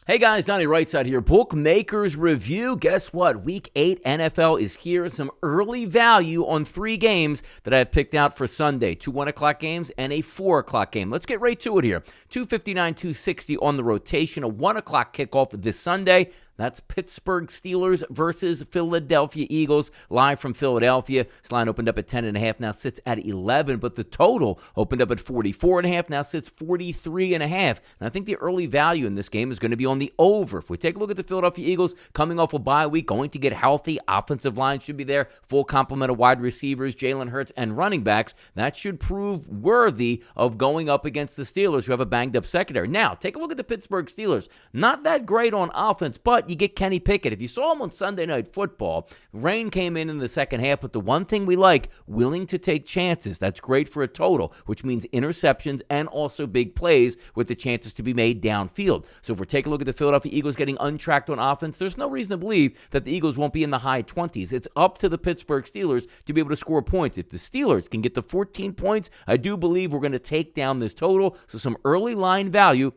Hey guys, Donnie RightSide here. Bookmakers review. Guess what? Week 8 NFL is here. Some early value on 3 games that I have picked out for Sunday. 2 1 o'clock games and a 4 o'clock game. Let's get right to it here. 259, 260 on the rotation. A 1 o'clock kickoff this Sunday. That's Pittsburgh Steelers versus Philadelphia Eagles, live from Philadelphia. This line opened up at 10.5, now sits at 11, but the total opened up at 44.5, now sits 43.5. And I think the early value in this game is going to be on the over. If we take a look at the Philadelphia Eagles, coming off a bye week, going to get healthy, offensive line should be there, full complement of wide receivers, Jalen Hurts, and running backs. That should prove worthy of going up against the Steelers, who have a banged-up secondary. Now, take a look at the Pittsburgh Steelers. Not that great on offense, but you get Kenny Pickett. If you saw him on Sunday Night Football, rain came in the second half, but the one thing we like, willing to take chances. That's great for a total, which means interceptions and also big plays with the chances to be made downfield. So if we're taking a look at the Philadelphia Eagles getting untracked on offense, there's no reason to believe that the Eagles won't be in the high 20s. It's up to the Pittsburgh Steelers to be able to score points. If the Steelers can get to 14 points, I do believe we're going to take down this total. So some early line value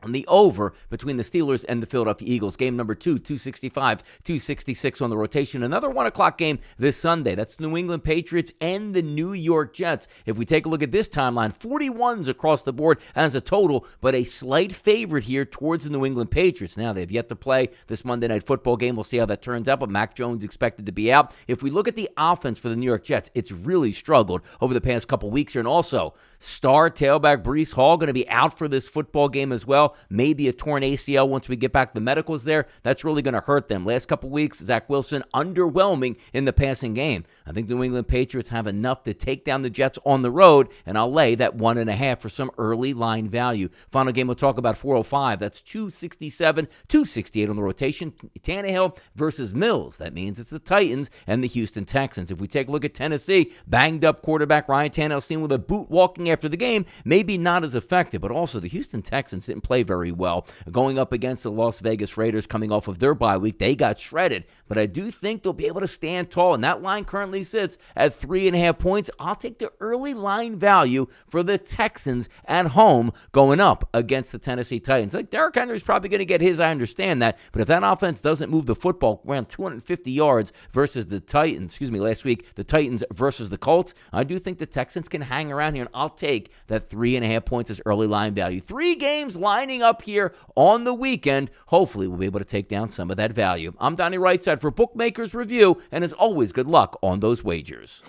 on the over between the Steelers and the Philadelphia Eagles. Game number 2, 265, 266 on the rotation. Another 1 o'clock game this Sunday. That's the New England Patriots and the New York Jets. If we take a look at this timeline, 41s across the board as a total, but a slight favorite here towards the New England Patriots. Now, they've yet to play this Monday Night Football game. We'll see how that turns out, but Mac Jones expected to be out. If we look at the offense for the New York Jets, it's really struggled over the past couple weeks here. And also, star tailback Breece Hall going to be out for this football game as well. Maybe a torn ACL once we get back the medicals there. That's really going to hurt them. Last couple weeks, Zach Wilson underwhelming in the passing game. I think the New England Patriots have enough to take down the Jets on the road, and I'll lay that 1.5 for some early line value. Final game we'll talk about 405. That's 267, 268 on the rotation. Tannehill versus Mills. That means it's the Titans and the Houston Texans. If we take a look at Tennessee, banged up quarterback Ryan Tannehill seen with a boot walking after the game, maybe not as effective, but also the Houston Texans didn't play very well. Going up against the Las Vegas Raiders coming off of their bye week, they got shredded, but I do think they'll be able to stand tall, and that line currently sits at 3.5 points. I'll take the early line value for the Texans at home going up against the Tennessee Titans. Like, Derrick Henry's probably going to get his, I understand that, but if that offense doesn't move the football around 250 yards versus the Titans, last week, the Titans versus the Colts, I do think the Texans can hang around here, and I'll take that 3.5 points as early line value. 3 games lining up here on the weekend. Hopefully, we'll be able to take down some of that value. I'm Donnie RightSide for Bookmakers Review, and as always, good luck on those wagers.